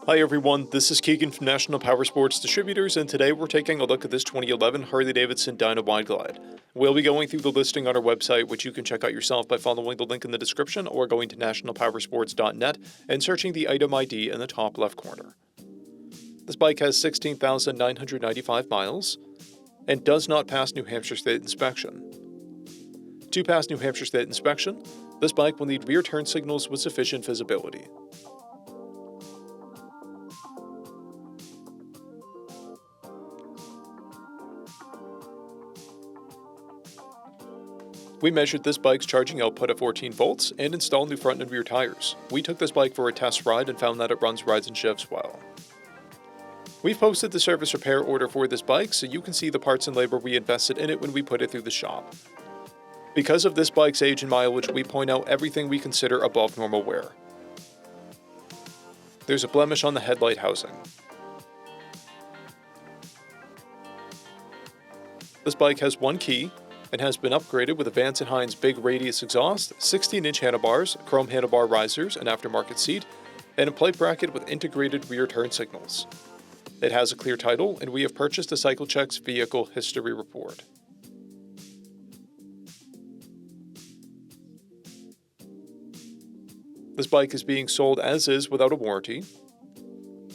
Hi everyone, this is Keegan from National Powersports Distributors, and today we're taking a look at this 2011 Harley-Davidson DYNA Wide Glide. We'll be going through the listing on our website, which you can check out yourself by following the link in the description or going to nationalpowersports.net and searching the item ID in the top left corner. This bike has 16,995 miles and does not pass New Hampshire State inspection. To pass New Hampshire State inspection, this bike will need rear turn signals with sufficient visibility. We measured this bike's charging output at 14 volts and installed new front and rear tires. We took this bike for a test ride and found that it runs, rides, and shifts well. We've posted the service repair order for this bike so you can see the parts and labor we invested in it when we put it through the shop. Because of this bike's age and mileage, we point out everything we consider above normal wear. There's a blemish on the headlight housing. This bike has one key and has been upgraded with a Vance & Hines big radius exhaust, 16-inch handlebars, chrome handlebar risers, an aftermarket seat, and a plate bracket with integrated rear turn signals. It has a clear title, and we have purchased a CycleCheck's vehicle history report. This bike is being sold as is without a warranty.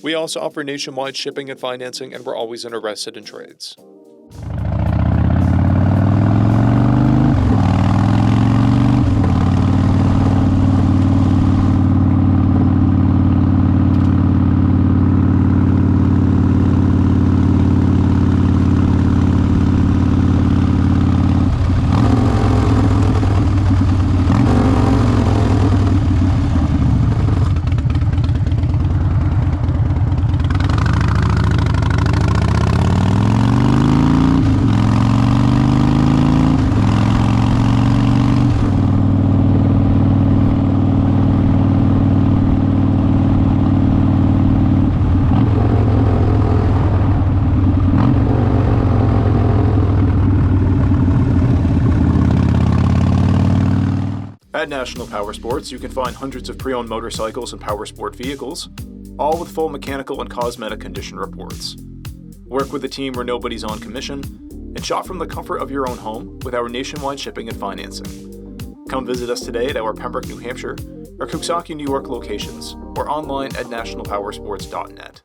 We also offer nationwide shipping and financing, and we're always interested in trades. At National Powersports, you can find hundreds of pre-owned motorcycles and powersport vehicles, all with full mechanical and cosmetic condition reports. Work with a team where nobody's on commission, and shop from the comfort of your own home with our nationwide shipping and financing. Come visit us today at our Pembroke, New Hampshire, or Coxsackie, New York locations, or online at nationalpowersports.net.